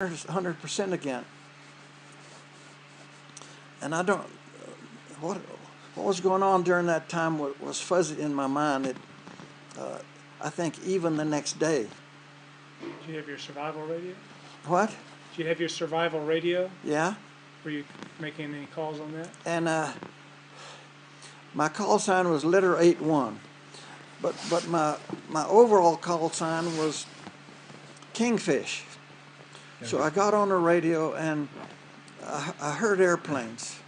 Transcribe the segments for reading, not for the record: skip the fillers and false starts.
100% again. And I don't, what was going on during that time was fuzzy in my mind. I think even the next day. Did you have your survival radio? What? Did you have your survival radio? Yeah. Were you making any calls on that? And my call sign was letter 81. But my overall call sign was Kingfish. So I got on the radio and I heard airplanes,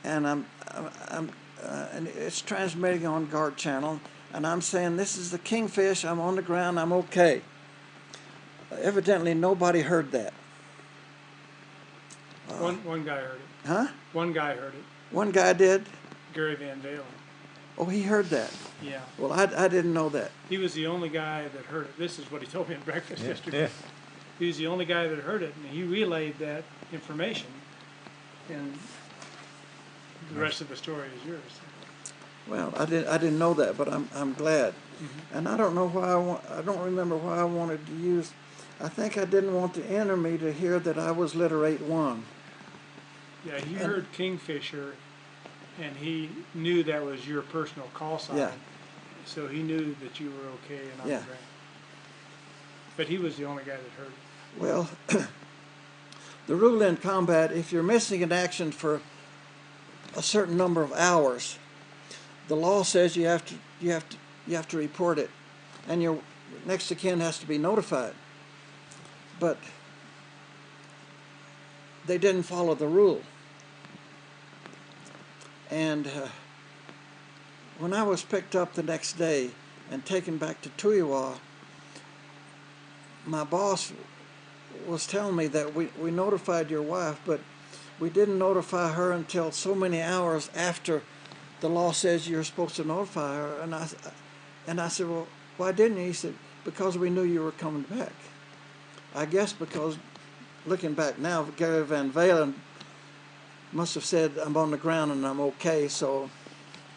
and and it's transmitting on Guard Channel, and I'm saying, this is the Kingfish, I'm on the ground, I'm okay. Evidently nobody heard that. One guy heard it. Huh? One guy heard it. One guy did? Gary Van Valen. Oh, he heard that? Yeah. Well, I didn't know that. He was the only guy that heard it. This is what he told me at breakfast yesterday. Yeah. He was the only guy that heard it, and he relayed that information. And the rest of the story is yours. Well, I didn't know that, but I'm glad. Mm-hmm. And I don't know why I don't remember why I wanted to use. I think I didn't want the enemy to hear that I was letter 81. Yeah, he heard Kingfisher, and he knew that was your personal call sign. Yeah. So he knew that you were okay and on Yeah. the ground. But he was the only guy that heard it. Well, the rule in combat, if you're missing in action for a certain number of hours, the law says you have to report it, and your next of kin has to be notified. But they didn't follow the rule. And when I was picked up the next day and taken back to Tuiwa, my boss was telling me that we notified your wife, but we didn't notify her until so many hours after the law says you're supposed to notify her. And I said, well, why didn't you? He said, because we knew you were coming back. I guess because, looking back now, Gary Van Valen must have said, I'm on the ground and I'm okay. So,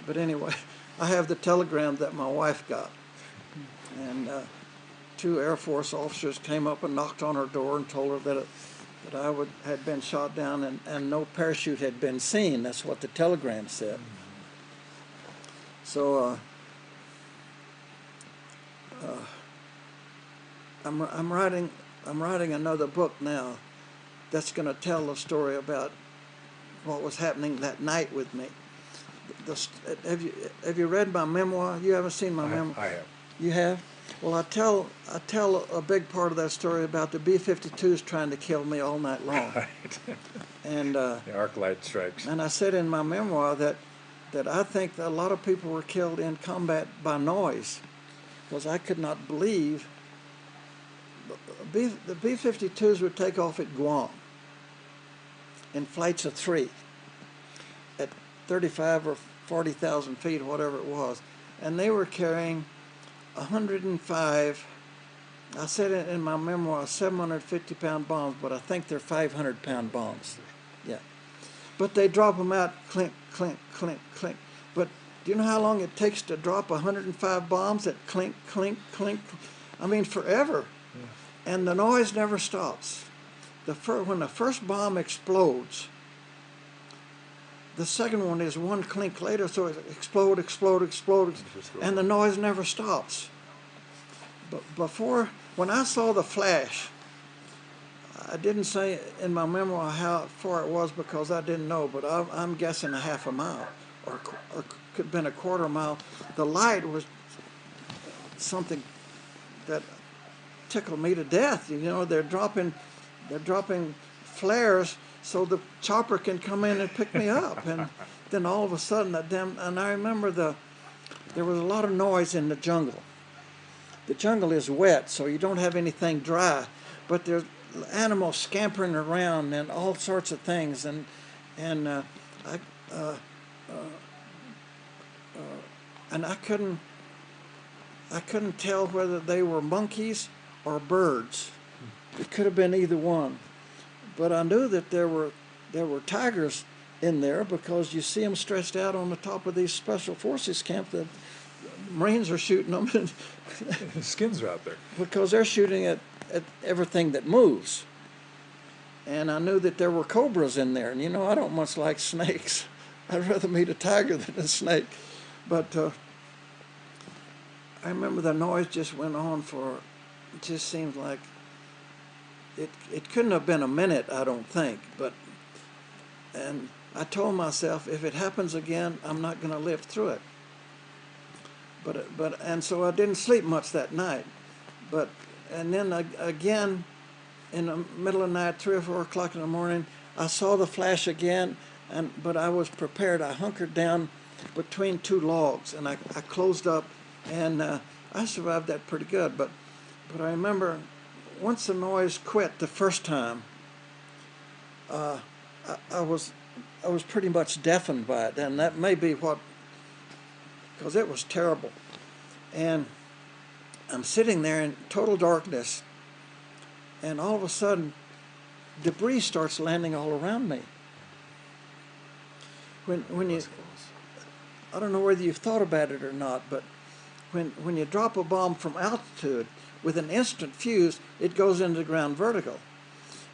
but anyway, I have the telegram that my wife got. And 2 Air Force officers came up and knocked on her door and told her that I had been shot down and no parachute had been seen. That's what the telegram said. So I'm writing another book now that's going to tell the story about what was happening that night with me. Have you read my memoir? You haven't seen my memoir? I have. You have? Well, I tell a big part of that story about the B-52s trying to kill me all night long. Right. And The arc light strikes. and I said in my memoir that I think that a lot of people were killed in combat by noise, because I could not believe the B-52s would take off at Guam in flights of 3 at 35 or 40,000 feet, whatever it was, and they were carrying 105, I said it in my memoir, 750-pound bombs, but I think they're 500-pound bombs. Yeah. But they drop them out, clink, clink, clink, clink. But do you know how long it takes to drop 105 bombs at clink, clink, clink? I mean, forever. Yeah. And the noise never stops. When the first bomb explodes, the second one is one clink later, so it explode, explode, explode, and the noise never stops. But when I saw the flash, I didn't say in my memoir how far it was because I didn't know, but I'm guessing a half a mile, or could have been a quarter mile. The light was something that tickled me to death. You know, they're dropping flares so the chopper can come in and pick me up. And then all of a sudden, and I remember there was a lot of noise in the jungle. The jungle is wet, so you don't have anything dry, but there's animals scampering around and all sorts of things. And I couldn't tell whether they were monkeys or birds. It could have been either one. But I knew that there were tigers in there because you see them stretched out on the top of these special forces camp. The Marines are shooting them. The skins are out there. Because they're shooting at everything that moves. and I knew that there were cobras in there. And you know, I don't much like snakes. I'd rather meet a tiger than a snake. But I remember the noise just went on for, it just seemed like, it couldn't have been a minute, I don't think. And I told myself, if it happens again, I'm not going to live through it. And so I didn't sleep much that night. And then again, in the middle of the night, 3 or 4 o'clock in the morning, I saw the flash again, but I was prepared. I hunkered down between 2 logs, and I closed up, and I survived that pretty good. But I remember once the noise quit the first time, I was pretty much deafened by it, and that may be what, because it was terrible. And I'm sitting there in total darkness, and all of a sudden, debris starts landing all around me. When you, I don't know whether you've thought about it or not, but when you drop a bomb from altitude, with an instant fuse, it goes into the ground vertical.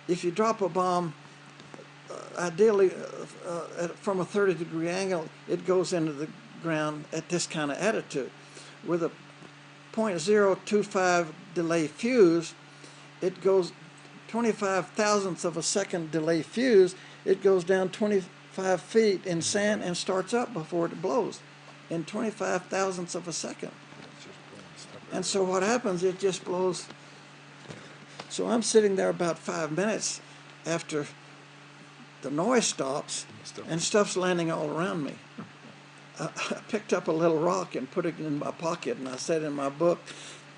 If you drop a bomb, ideally from a 30-degree angle, it goes into the ground at this kind of attitude. With a 0.025 delay fuse, it goes 25 thousandths of a second delay fuse, it goes down 25 feet in sand and starts up before it blows in 25 thousandths of a second. And so what happens, it just blows. So I'm sitting there about 5 minutes after the noise stops, and stuff's landing all around me. I picked up a little rock and put it in my pocket, and I said in my book,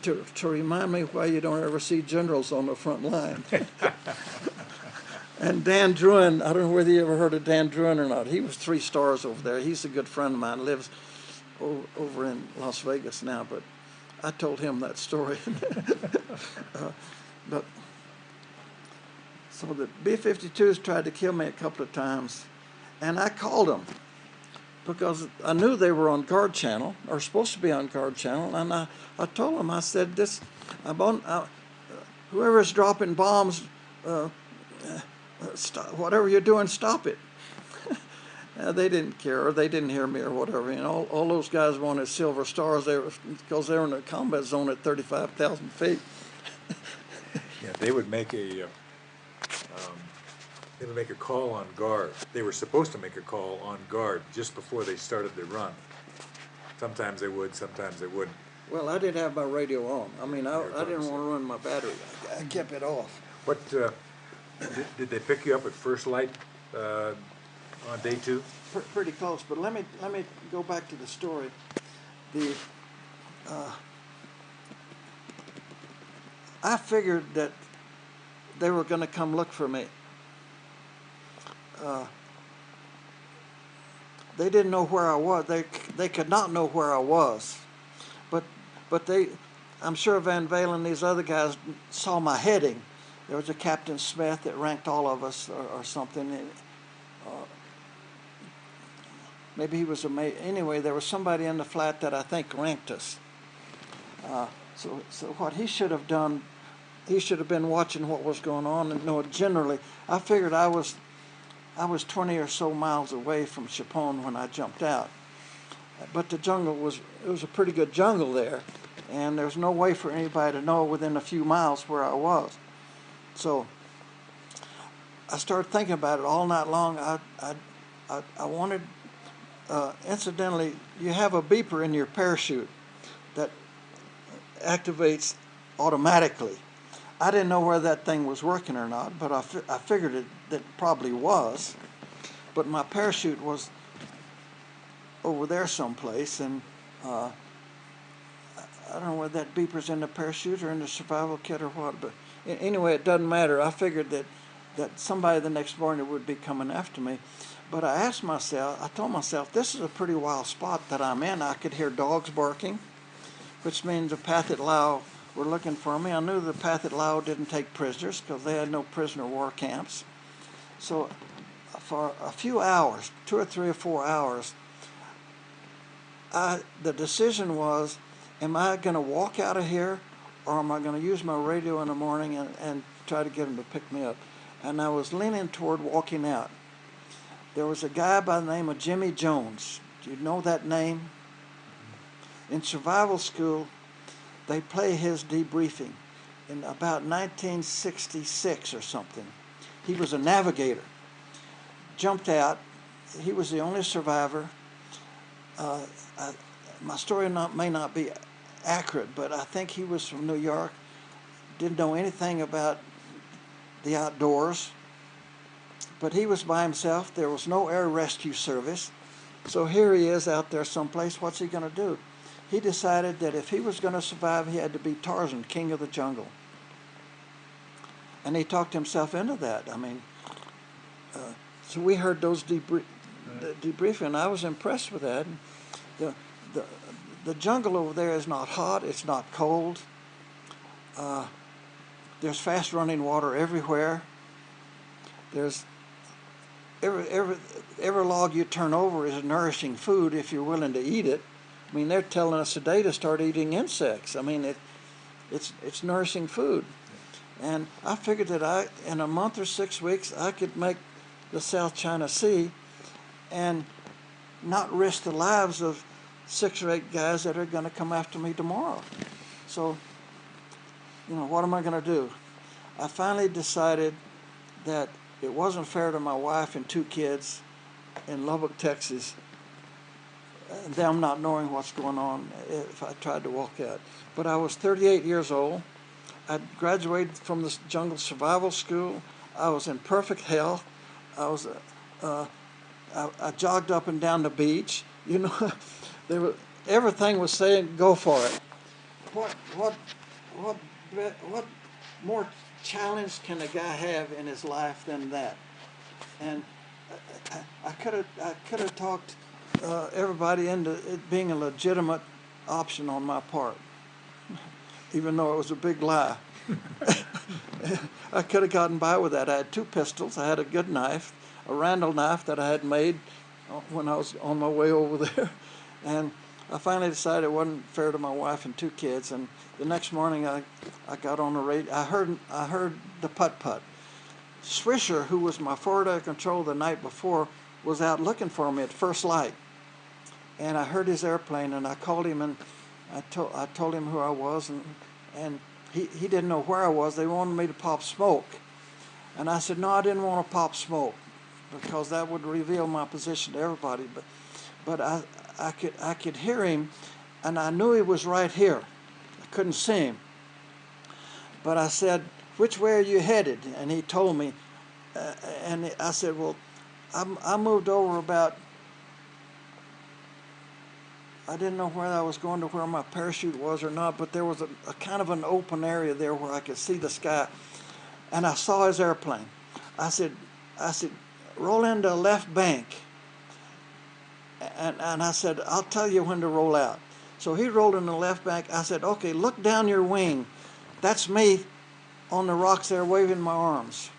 to remind me why you don't ever see generals on the front line. And Dan Druin, I don't know whether you ever heard of Dan Druin or not. He was 3 stars over there. He's a good friend of mine, lives over in Las Vegas now, but I told him that story. So the B-52s tried to kill me a couple of times, and I called them because I knew they were on guard channel, or supposed to be on guard channel, and I told them, I said, whoever's dropping bombs, whatever you're doing, stop it. They didn't care, or they didn't hear me, or whatever. You know, all those guys wanted silver stars because they were in a combat zone at 35,000 feet. Yeah, they would make a call on guard. They were supposed to make a call on guard just before they started their run. Sometimes they would, sometimes they wouldn't. Well, I didn't have my radio on. I mean, I didn't want to run my battery. I kept it off. What did they pick you up at first light on day 2? Pretty close, but let me go back to the story. I figured that they were going to come look for me. They didn't know where I was. They could not know where I was, but I'm sure Van Valen and these other guys saw my heading. There was a Captain Smith that ranked all of us, or something. Maybe he was anyway. There was somebody in the flat that I think ranked us. So what he should have done, he should have been watching what was going on and know it generally. I figured I was 20 or so miles away from Chapone when I jumped out, but the jungle was a pretty good jungle there, and there's no way for anybody to know within a few miles where I was. So I started thinking about it all night long. I wanted. Incidentally, you have a beeper in your parachute that activates automatically. I didn't know whether that thing was working or not, but I figured that probably was. But my parachute was over there someplace, and I don't know whether that beeper's in the parachute or in the survival kit or what. But anyway, it doesn't matter. I figured that somebody the next morning would be coming after me. But I told myself, this is a pretty wild spot that I'm in. I could hear dogs barking, which means the Pathet Lao were looking for me. I knew the Pathet Lao didn't take prisoners because they had no prisoner war camps. So for a few hours, 2 or 3 or 4 hours, the decision was, am I going to walk out of here, or am I going to use my radio in the morning and try to get them to pick me up? and I was leaning toward walking out. There was a guy by the name of Jimmy Jones. Do you know that name? In survival school, they play his debriefing in about 1966 or something. He was a navigator. Jumped out. He was the only survivor. My story may not be accurate, but I think he was from New York. Didn't know anything about the outdoors. But he was by himself. There was no air rescue service. So here he is out there someplace. What's he going to do? He decided that if he was going to survive, he had to be Tarzan, king of the jungle. And he talked himself into that. I mean, so we heard those debriefing, and I was impressed with that. The jungle over there is not hot. It's not cold. There's fast running water everywhere. There's every log you turn over is nourishing food if you're willing to eat it. I mean, they're telling us today to start eating insects. I mean, it's nourishing food. And I figured that in a month or 6 weeks, I could make the South China Sea and not risk the lives of 6 or 8 guys that are going to come after me tomorrow. So, what am I going to do? I finally decided that it wasn't fair to my wife and 2 kids in Lubbock, Texas, them not knowing what's going on if I tried to walk out. But I was 38 years old. I graduated from the jungle survival school. I was in perfect health. I jogged up and down the beach. Everything was saying, go for it. What more challenge can a guy have in his life than that? And I could have talked everybody into it being a legitimate option on my part, even though it was a big lie. I could have gotten by with that. I had 2 pistols. I had a good knife, a Randall knife that I had made when I was on my way over there. And I finally decided it wasn't fair to my wife and 2 kids. And the next morning I got on the radio. I heard the putt-putt. Swisher, who was my forward air control the night before, was out looking for me at first light. And I heard his airplane, and I called him, and I told him who I was, and he didn't know where I was. They wanted me to pop smoke. And I said, no, I didn't want to pop smoke because that would reveal my position to everybody. But I could hear him, and I knew he was right here. I couldn't see him. But I said, which way are you headed? And he told me. And I said, well, I moved over about, I didn't know where I was going to where my parachute was or not, but there was a kind of an open area there where I could see the sky. And I saw his airplane. I said, roll into the left bank. And I said, I'll tell you when to roll out. So he rolled in the left bank. I said, okay, look down your wing. That's me on the rocks there waving my arms.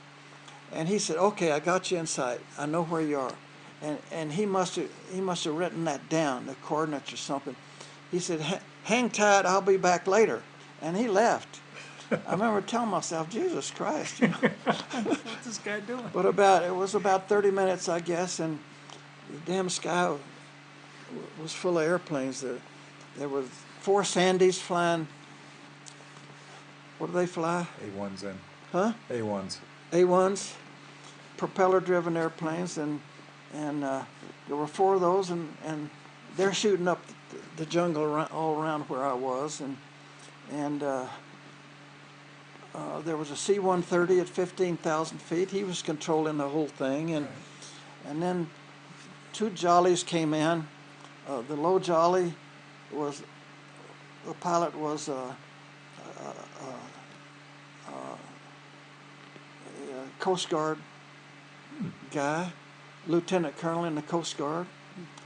And he said, okay, I got you in sight. I know where you are. And he must have written that down, the coordinates or something. He said, hang tight, I'll be back later. And he left. I remember telling myself, Jesus Christ. What's this guy doing? But it was about 30 minutes, I guess, and the damn sky was full of airplanes. There were 4 Sandys flying. What do they fly? A1s then. Huh? A1s. A1s, propeller-driven airplanes, and there were 4 of those, and they're shooting up the jungle all around where I was, and there was a C-130 at 15,000 feet. He was controlling the whole thing, and then 2 Jollies came in. The low Jolly was, the pilot was a Coast Guard guy, Lieutenant Colonel in the Coast Guard.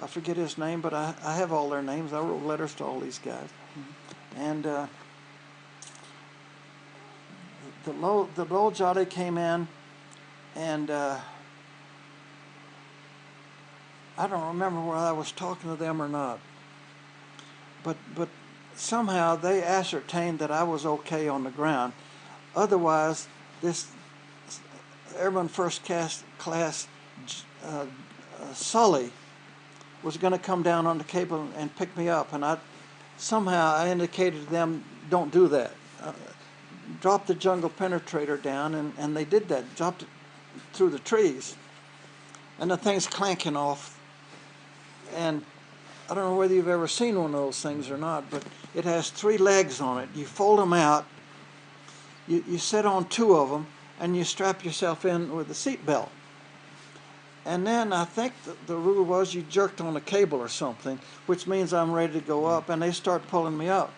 I forget his name, but I have all their names. I wrote letters to all these guys. And the low Jolly came in, and I don't remember whether I was talking to them or not. But somehow they ascertained that I was okay on the ground. Otherwise, this Airman First Class Sully was going to come down on the cable and pick me up, and somehow I indicated to them, don't do that. Drop the jungle penetrator down, and they did that, dropped it through the trees. And the thing's clanking off. And I don't know whether you've ever seen one of those things or not, but it has 3 legs on it. You fold them out, you sit on 2 of them, and you strap yourself in with a seat belt. And then I think the rule was you jerked on a cable or something, which means I'm ready to go up, and they start pulling me up.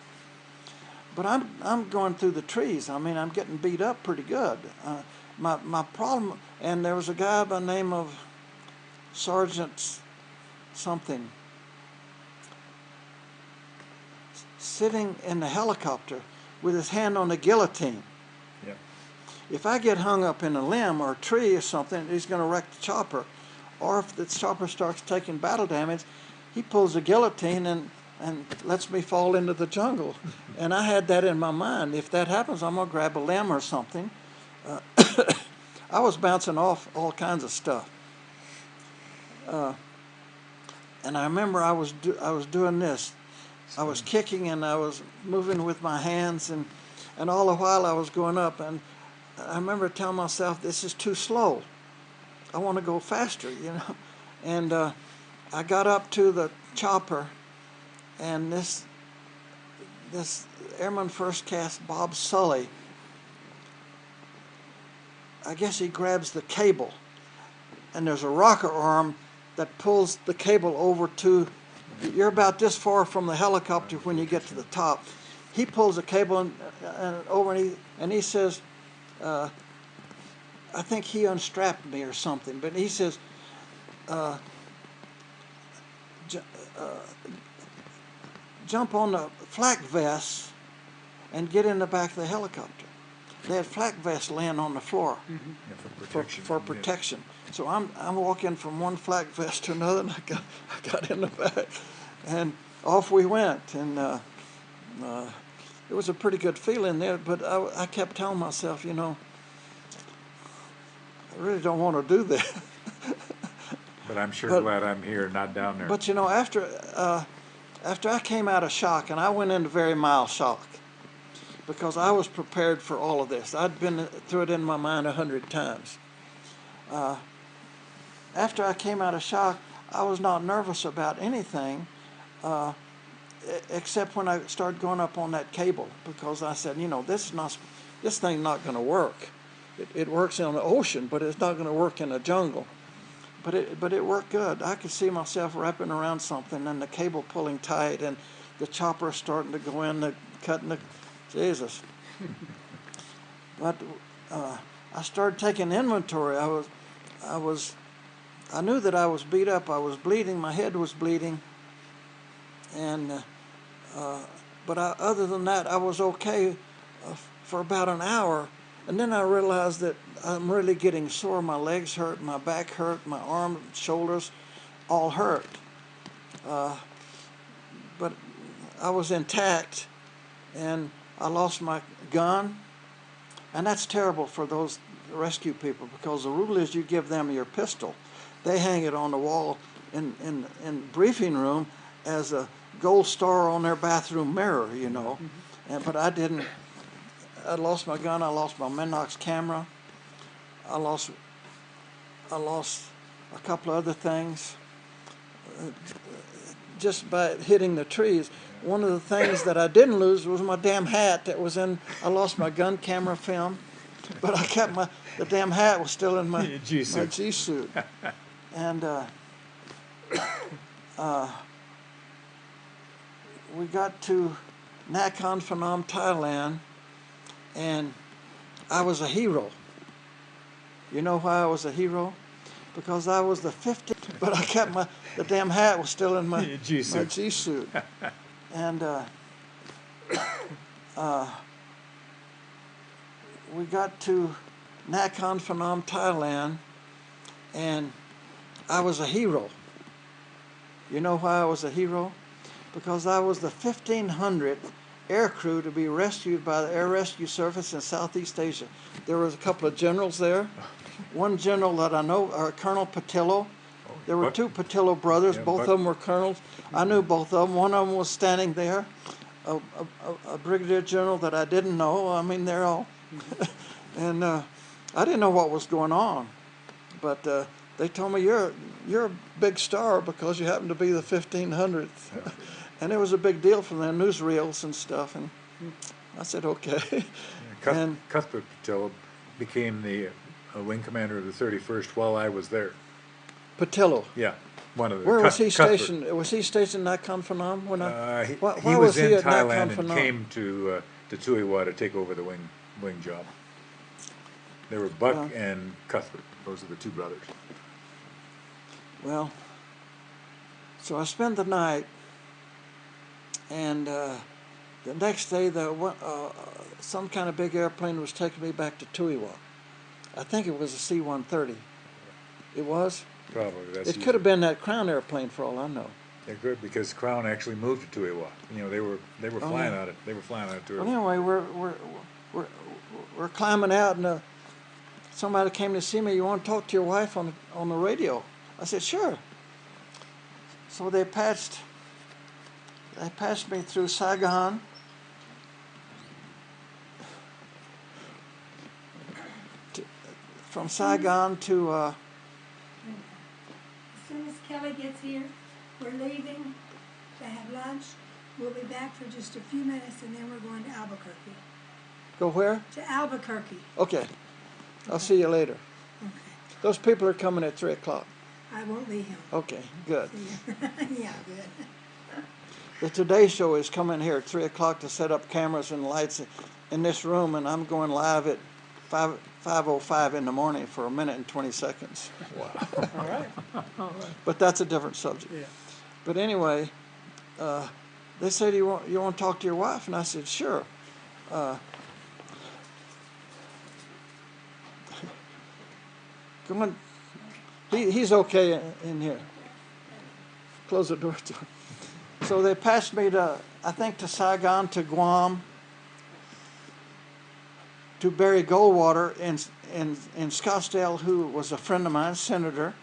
But I'm going through the trees. I mean, I'm getting beat up pretty good. My problem, and there was a guy by the name of Sergeant something sitting in the helicopter with his hand on the guillotine. Yep. If I get hung up in a limb or a tree or something, he's going to wreck the chopper. Or if the chopper starts taking battle damage, he pulls the guillotine and lets me fall into the jungle. And I had that in my mind. If that happens, I'm going to grab a limb or something. I was bouncing off all kinds of stuff. And I remember I was doing this. I was kicking and I was moving with my hands, and all the while I was going up. And I remember telling myself, this is too slow. I want to go faster, you know. And I got up to the chopper, and this Airman First Class Bob Sully, I guess he grabs the cable, and there's a rocker arm that pulls the cable over to, you're about this far from the helicopter when you get to the top. He pulls the cable and over, and he says, I think he unstrapped me or something, but he says, jump on the flak vests and get in the back of the helicopter. They had flak vests laying on the floor. Yeah, for protection. For protection. So I'm walking from one flak vest to another, and I got in the back, and off we went. And it was a pretty good feeling there. But I kept telling myself, you know, I really don't want to do that. But I'm sure glad I'm here, not down there. But you know, after I came out of shock, and I went into very mild shock, because I was prepared for all of this. I'd been through it in my mind 100 times. After I came out of shock, I was not nervous about anything, except when I started going up on that cable, because I said, you know, this thing's not going to work. It works in the ocean, but it's not going to work in the jungle. But it worked good. I could see myself wrapping around something, and the cable pulling tight, and the chopper starting to go in, cutting the Jesus. But I started taking inventory. I knew that I was beat up. I was bleeding. My head was bleeding. And but other than that, I was okay for about an hour. And then I realized that I'm really getting sore. My legs hurt, my back hurt, my arms, shoulders, all hurt. But I was intact, and I lost my gun. And that's terrible for those rescue people, because the rule is you give them your pistol. They hang it on the wall in briefing room as a gold star on their bathroom mirror, you know. But I didn't. I lost my gun. I lost my Minox camera. I lost a couple of other things just by hitting the trees. One of the things that I didn't lose was my damn hat that was in. I lost my gun camera film, but I kept the damn hat was still in my G-suit. And we got to Nakhon Phanom, Thailand, and I was a hero. You know why I was a hero? Because I was the 50th, but I kept the damn hat was still in my G-suit. And we got to Nakhon Phanom, Thailand, and I was a hero. You know why I was a hero? Because I was the 1,500th air crew to be rescued by the Air Rescue Service in Southeast Asia. There was a couple of generals there, one general that I know, Colonel Patillo. There were Buck- two Patillo brothers. Yeah, Both Buck- of them were colonels. I knew both of them. One of them was standing there, a brigadier general that I didn't know. I mean, they're all, and I didn't know what was going on, but they told me you're a big star because you happen to be the 1500th, and it was a big deal for their newsreels and stuff. And I said, okay. And Cuthbert Patillo became the wing commander of the 31st while I was there. Patillo. Yeah, one of the. Where was he Cuthbert. stationed? Was he stationed in Nakhon Phanom? When He why was he in at Nakhon Thailand and Phanom? came to Tuiwa to take over the wing job. They were Buck Well, and Cuthbert. Those are the two brothers. Well, so I spent the night, and the next day, some kind of big airplane was taking me back to Tuiwa. I think it was a C-130. It was? Probably. That's It could have been that Crown airplane for all I know. It could, because Crown actually moved to Tuiwa. You know, they were flying yeah. out it. They were flying out of Tuiwa. Well, anyway, we're climbing out, and somebody came to see me. You want to talk to your wife on the radio? I said, sure. So they passed me through Saigon. From Saigon to As soon as Kelly gets here, we're leaving to have lunch. We'll be back for just a few minutes, and then we're going to Albuquerque. go where? To Albuquerque. Okay. I'll see you later. Okay. Those people are coming at 3 o'clock. I won't leave him. Okay, good. Yeah, good. The Today Show is coming here at 3 o'clock to set up cameras and lights in this room, and I'm going live at 5:05 in the morning for 1 minute and 20 seconds. Wow. All right. But that's a different subject. Yeah. But anyway, they said, you want to talk to your wife? And I said, sure. Come on. He's okay in here. Close the door to him. So they passed me to Saigon, to Guam, to Barry Goldwater in Scottsdale, who was a friend of mine, senator,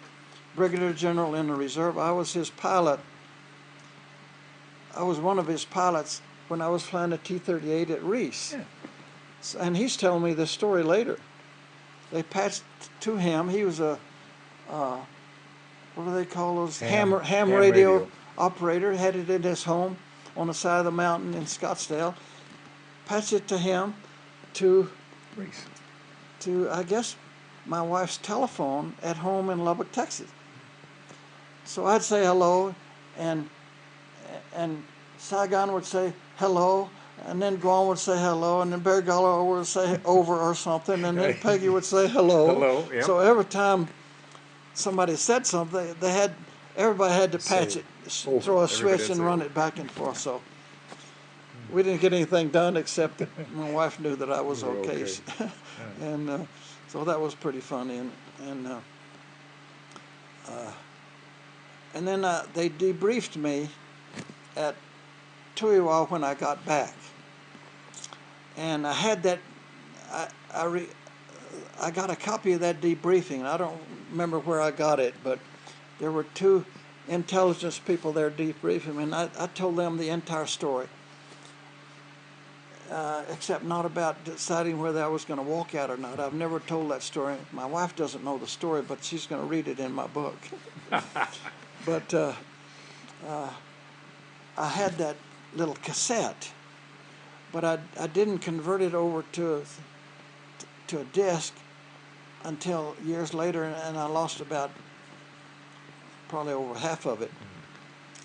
brigadier general in the reserve. I was his pilot. I was one of his pilots when I was flying a T-38 at Reese. Yeah. And he's telling me this story later. They passed to him. He was a, what do they call those? Ham radio operator, headed in his home on the side of the mountain in Scottsdale. Passed it to him to, I guess, my wife's telephone at home in Lubbock, Texas. So I'd say hello, and Saigon would say hello, and then Guam would say hello, and then Barry Goldwater would say over or something, and then Peggy would say hello. Hello, yep. So every time somebody said something, everybody had to patch it, over. throw a Everybody switch had and to- run it back and forth. So we didn't get anything done except that my wife knew that I was You were okay. okay. And so that was pretty funny. And then they debriefed me at Tuiwa when I got back. And I had that, I got a copy of that debriefing. I don't remember where I got it, but there were two intelligence people there debriefing me, and I told them the entire story, except not about deciding whether I was going to walk out or not. I've never told that story. My wife doesn't know the story, but she's going to read it in my book. But I had that little cassette, but I didn't convert it over to a disc until years later, and I lost probably over half of it,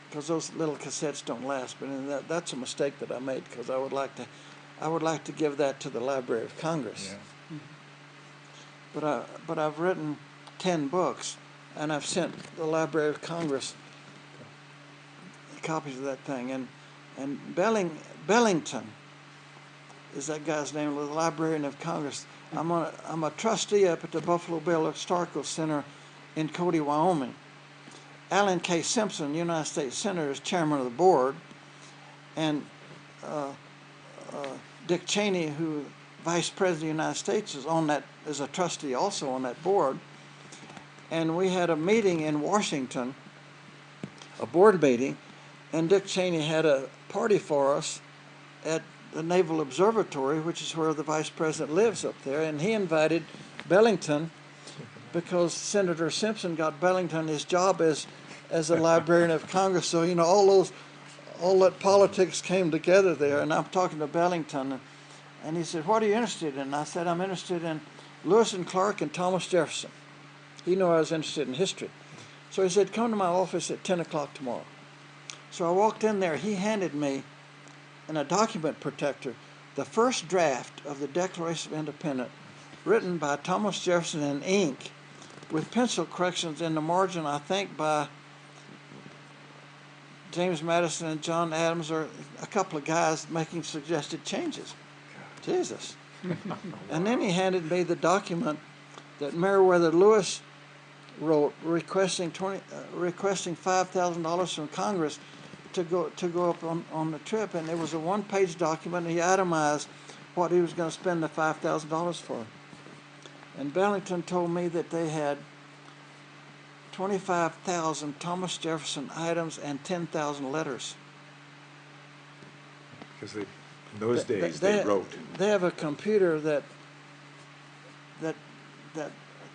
because those little cassettes don't last. But that's a mistake that I made, because I would like to give that to the Library of Congress. Yeah. But I've written 10 books, and I've sent the Library of Congress copies of that thing. And Bellington is that guy's name, the Librarian of Congress. I'm a trustee up at the Buffalo Bill Historical Center in Cody, Wyoming. Alan K. Simpson, United States Senator, is chairman of the board, and Dick Cheney, who Vice President of the United States, is on that, as a trustee also on that board. And we had a meeting in Washington, a board meeting, and Dick Cheney had a party for us at the Naval Observatory, which is where the Vice President lives up there, and he invited Bellington because Senator Simpson got Bellington his job as a Librarian of Congress. So, you know, all that politics came together there, and I'm talking to Bellington, and he said, "What are you interested in?" And I said, "I'm interested in Lewis and Clark and Thomas Jefferson." He knew I was interested in history. So he said, "Come to my office at 10 o'clock tomorrow." So I walked in there. He handed me, in a document protector, the first draft of the Declaration of Independence, written by Thomas Jefferson in ink, with pencil corrections in the margin, I think, by James Madison and John Adams, or a couple of guys making suggested changes. Jesus. And then he handed me the document that Meriwether Lewis wrote, requesting $5,000 from Congress to go up on the trip, and it was a one-page document, and he itemized what he was going to spend the $5,000 for. And Bellington told me that they had 25,000 Thomas Jefferson items and 10,000 letters. Because in those days they wrote. They have a computer that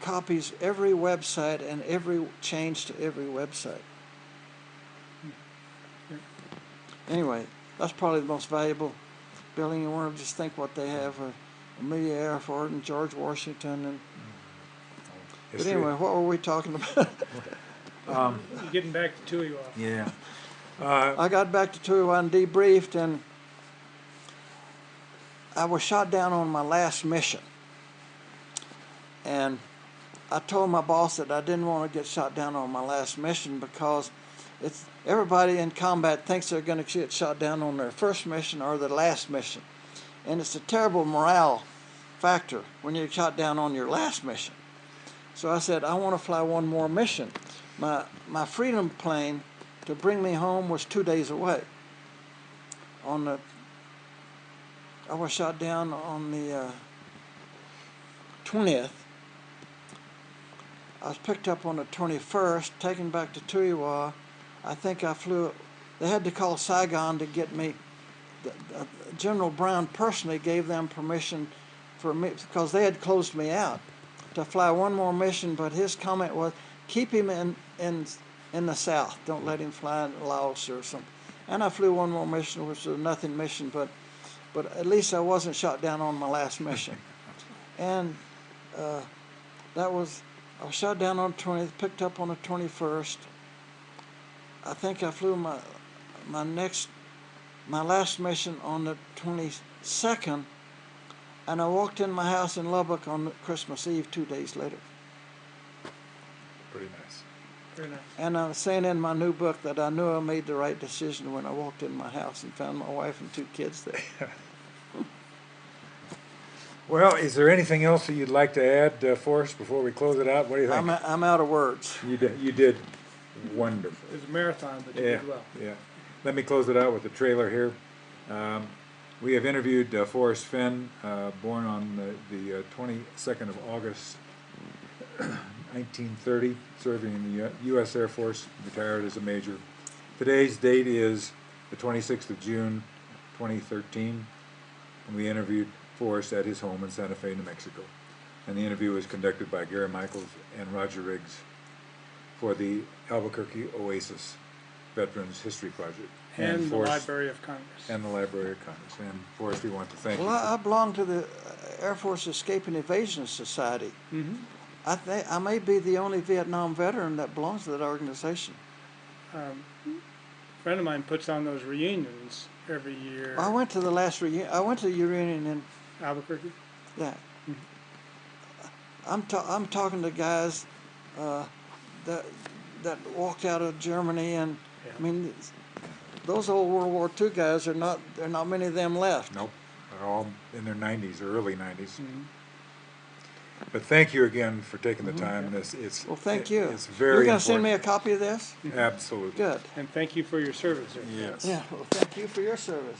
copies every website and every change to every website. Anyway, that's probably the most valuable building. You want to just think what they have: Amelia Earhart and George Washington. And but anyway, what were we talking about? You're getting back to Tuiwa. Yeah. I got back to Tuiwa and debriefed, and I was shot down on my last mission. And I told my boss that I didn't want to get shot down on my last mission because everybody in combat thinks they're going to get shot down on their first mission or their last mission. And it's a terrible morale factor when you're shot down on your last mission. So I said, I want to fly one more mission. My Freedom plane to bring me home was 2 days away. I was shot down on the 20th. I was picked up on the 21st, taken back to Tuiwa. I think I flew. They had to call Saigon to get me. General Brown personally gave them permission for me, because they had closed me out, to fly one more mission. But his comment was, keep him in the south. Don't let him fly in Laos or something. And I flew one more mission, which was a nothing mission, but at least I wasn't shot down on my last mission. And I was shot down on the 20th, picked up on the 21st. I think I flew my last mission on the 22nd, and I walked in my house in Lubbock on Christmas Eve 2 days later. Pretty nice. Very nice. And I'm saying in my new book that I knew I made the right decision when I walked in my house and found my wife and 2 kids there. Well, is there anything else that you'd like to add, Forrest, before we close it out? What do you think? I'm out of words. You did wonderful. It was a marathon, but you Yeah, did well. yeah. Let me close it out with the trailer here. We have interviewed Forrest Fenn, born on the 22nd of August, 1930, serving in the U.S. Air Force, retired as a major. Today's date is the 26th of June, 2013, and we interviewed Forrest at his home in Santa Fe, New Mexico. And the interview was conducted by Gary Michaels and Roger Riggs for the Albuquerque Oasis Veterans History Project. And the Forrest, Library of Congress. And the Library of Congress. And Forrest, we want to thank you. Well, I belong to the Air Force Escape and Evasion Society. Mm-hmm. I may be the only Vietnam veteran that belongs to that organization. A friend of mine puts on those reunions every year. I went to the last reunion. I went to the reunion in Albuquerque? yeah. I'm talking to guys that walked out of Germany, and Yeah. I mean, those old World War II guys there are not many of them left. Nope. They're all in their 90s or early 90s. Mm-hmm. But thank you again for taking the time. And Well, thank you. It's very You're going to important. send me a copy of this? Absolutely. Good. And thank you for your service, sir. Yes. Yeah. Well, thank you for your service.